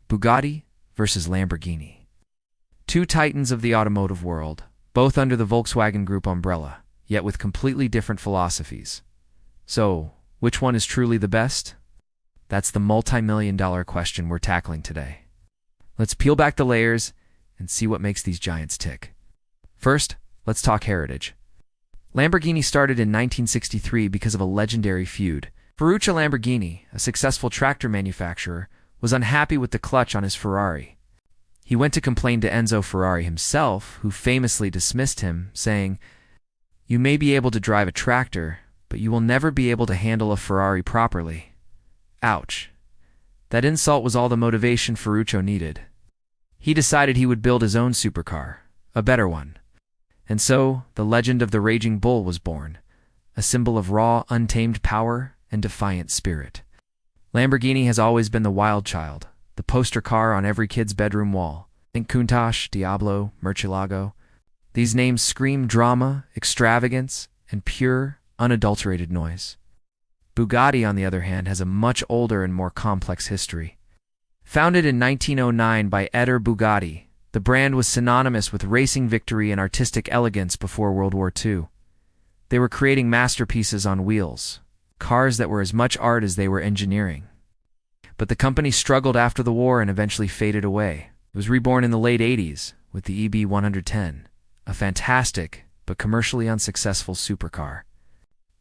Bugatti versus Lamborghini. Two titans of the automotive world, both under the Volkswagen Group umbrella, yet with completely different philosophies. So, which one is truly the best? That's the multi-million-dollar question we're tackling today. Let's peel back the layers and see what makes these giants tick. First, let's talk heritage. Lamborghini started in 1963 because of a legendary feud. Ferruccio Lamborghini, a successful tractor manufacturer, was unhappy with the clutch on his Ferrari. He went to complain to Enzo Ferrari himself, who famously dismissed him, saying, "You may be able to drive a tractor, but you will never be able to handle a Ferrari properly." Ouch. That insult was all the motivation Ferruccio needed. He decided he would build his own supercar, a better one. And so, the legend of the Raging Bull was born, a symbol of raw, untamed power and defiant spirit. Lamborghini has always been the wild child, the poster car on every kid's bedroom wall. Think Countach, Diablo, Murcielago. These names scream drama, extravagance, and pure, unadulterated noise. Bugatti, on the other hand, has a much older and more complex history. Founded in 1909 by Eder Bugatti, the brand was synonymous with racing victory and artistic elegance before World War II. They were creating masterpieces on wheels, cars that were as much art as they were engineering. But the company struggled after the war and eventually faded away. It was reborn in the late 80s with the EB 110, a fantastic but commercially unsuccessful supercar.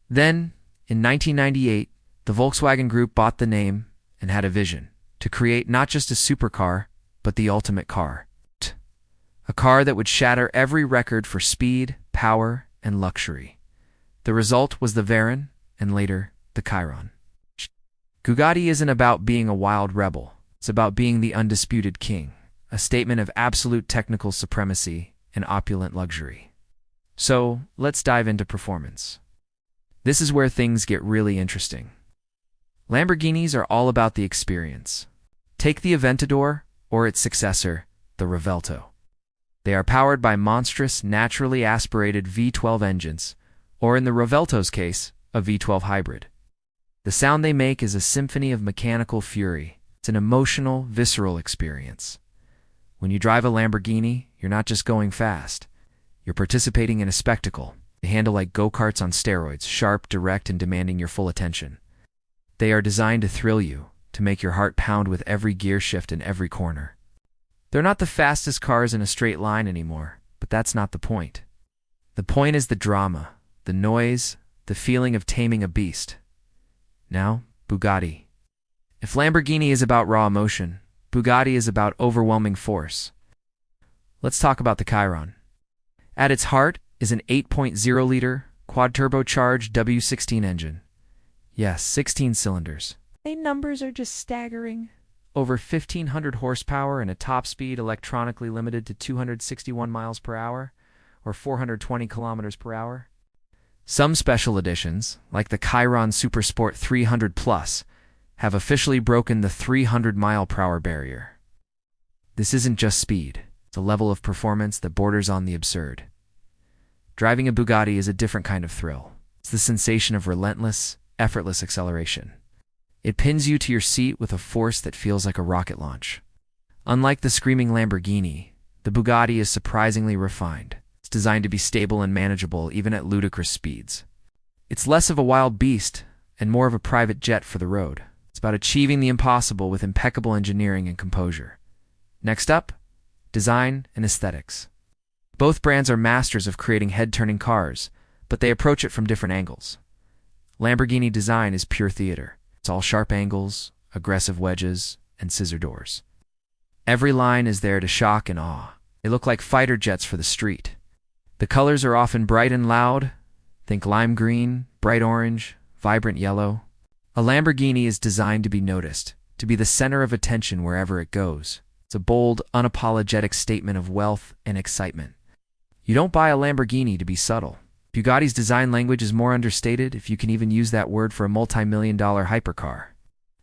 Then, in 1998, the Volkswagen Group bought the name and had a vision to create not just a supercar, but the ultimate car. A car that would shatter every record for speed, power, and luxury. The result was the Veyron, and later, the Chiron. Bugatti isn't about being a wild rebel. It's about being the undisputed king, a statement of absolute technical supremacy and opulent luxury. So, let's dive into performance. This is where things get really interesting. Lamborghinis are all about the experience. Take the Aventador, or its successor, the Revuelto. They are powered by monstrous, naturally aspirated V12 engines, or in the Revuelto's case, a V12 hybrid. The sound they make is a symphony of mechanical fury. It's an emotional, visceral experience. When you drive a Lamborghini, you're not just going fast. You're participating in a spectacle. They handle like go-karts on steroids, sharp, direct, and demanding your full attention. They are designed to thrill you, to make your heart pound with every gear shift and every corner. They're not the fastest cars in a straight line anymore, but that's not the point. The point is the drama, the noise, the feeling of taming a beast. Now, Bugatti. If Lamborghini is about raw emotion, Bugatti is about overwhelming force. Let's talk about the Chiron. At its heart is an 8.0-liter, quad-turbocharged W16 engine. Yes, 16 cylinders. The numbers are just staggering. Over 1,500 horsepower and a top speed electronically limited to 261 miles per hour, or 420 kilometers per hour. Some special editions, like the Chiron Supersport 300 Plus, have officially broken the 300-mile-per-hour barrier. This isn't just speed. It's a level of performance that borders on the absurd. Driving a Bugatti is a different kind of thrill. It's the sensation of relentless, effortless acceleration. It pins you to your seat with a force that feels like a rocket launch. Unlike the screaming Lamborghini, the Bugatti is surprisingly refined. It's designed to be stable and manageable even at ludicrous speeds. It's less of a wild beast and more of a private jet for the road. It's about achieving the impossible with impeccable engineering and composure. Next up, design and aesthetics. Both brands are masters of creating head-turning cars, but they approach it from different angles. Lamborghini design is pure theater. It's all sharp angles, aggressive wedges, and scissor doors. Every line is there to shock and awe. They look like fighter jets for the street. The colors are often bright and loud. Think lime green, bright orange, vibrant yellow. A Lamborghini is designed to be noticed, to be the center of attention wherever it goes. It's a bold, unapologetic statement of wealth and excitement. You don't buy a Lamborghini to be subtle. Bugatti's design language is more understated, if you can even use that word for a multi-million-dollar hypercar.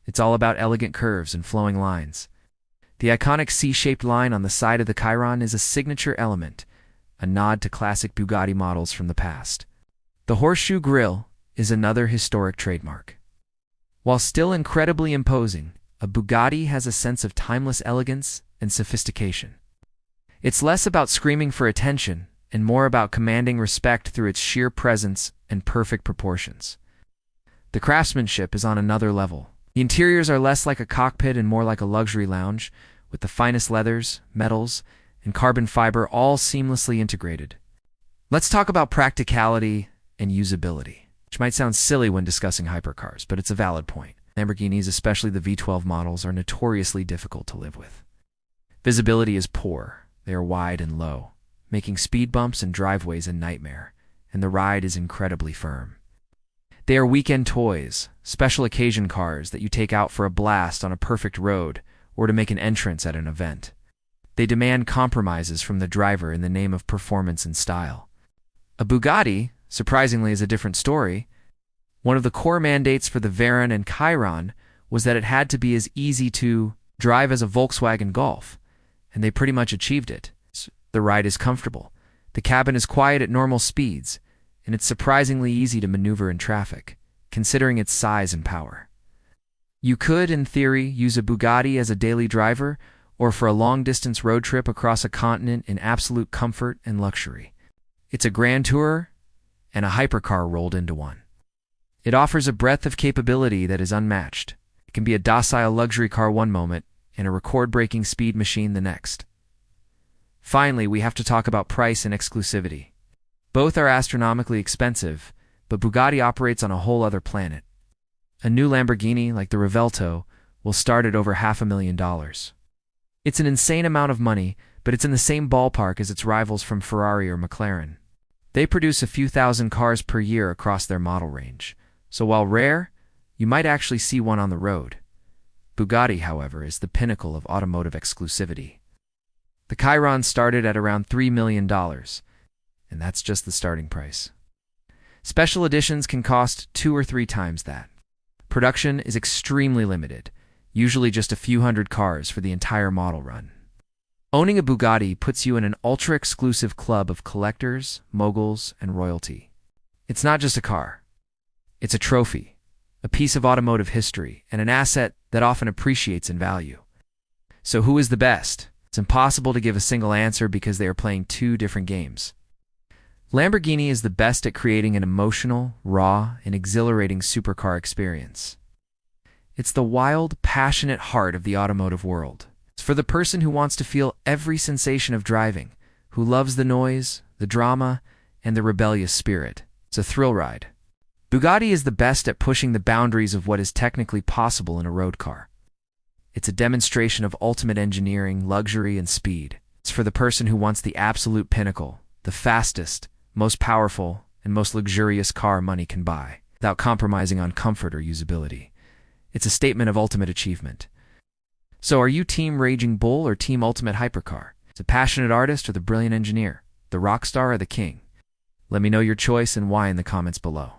It's all about elegant curves and flowing lines. The iconic C-shaped line on the side of the Chiron is a signature element, a nod to classic Bugatti models from the past. The horseshoe grille is another historic trademark. While still incredibly imposing, a Bugatti has a sense of timeless elegance and sophistication. It's less about screaming for attention and more about commanding respect through its sheer presence and perfect proportions. The craftsmanship is on another level. The interiors are less like a cockpit and more like a luxury lounge, with the finest leathers, metals, and carbon fiber all seamlessly integrated. Let's talk about practicality and usability, which might sound silly when discussing hypercars, but it's a valid point. Lamborghinis, especially the V12 models, are notoriously difficult to live with. Visibility is poor. They are wide and low, making speed bumps and driveways a nightmare, and the ride is incredibly firm. They are weekend toys, special occasion cars that you take out for a blast on a perfect road or to make an entrance at an event. They demand compromises from the driver in the name of performance and style. A Bugatti, surprisingly, is a different story. One of the core mandates for the Veyron and Chiron was that it had to be as easy to drive as a Volkswagen Golf, and they pretty much achieved it. The ride is comfortable, the cabin is quiet at normal speeds, and it's surprisingly easy to maneuver in traffic, considering its size and power. You could, in theory, use a Bugatti as a daily driver or for a long-distance road trip across a continent in absolute comfort and luxury. It's a grand tourer and a hypercar rolled into one. It offers a breadth of capability that is unmatched. It can be a docile luxury car one moment and a record-breaking speed machine the next. Finally, we have to talk about price and exclusivity. Both are astronomically expensive, but Bugatti operates on a whole other planet. A new Lamborghini, like the Revelto, will start at over $500,000. It's an insane amount of money, but it's in the same ballpark as its rivals from Ferrari or McLaren. They produce a few thousand cars per year across their model range, so while rare, you might actually see one on the road. Bugatti, however, is the pinnacle of automotive exclusivity. The Chiron started at around $3 million, and that's just the starting price. Special editions can cost 2 or 3 times that. Production is extremely limited, usually just a few hundred cars for the entire model run. Owning a Bugatti puts you in an ultra-exclusive club of collectors, moguls, and royalty. It's not just a car. It's a trophy, a piece of automotive history, and an asset that often appreciates in value. So who is the best? It's impossible to give a single answer because they are playing 2 different games. Lamborghini is the best at creating an emotional, raw, and exhilarating supercar experience. It's the wild, passionate heart of the automotive world. It's for the person who wants to feel every sensation of driving, who loves the noise, the drama, and the rebellious spirit. It's a thrill ride. Bugatti is the best at pushing the boundaries of what is technically possible in a road car. It's a demonstration of ultimate engineering, luxury, and speed. It's for the person who wants the absolute pinnacle, the fastest, most powerful, and most luxurious car money can buy, without compromising on comfort or usability. It's a statement of ultimate achievement. So are you Team Raging Bull or Team Ultimate Hypercar? The passionate artist or the brilliant engineer? The rock star or the king? Let me know your choice and why in the comments below.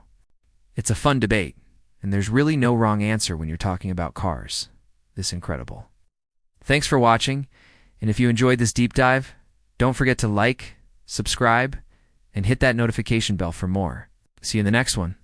It's a fun debate, and there's really no wrong answer when you're talking about cars this incredible. Thanks for watching, and if you enjoyed this deep dive, don't forget to like, subscribe, and hit that notification bell for more. See you in the next one.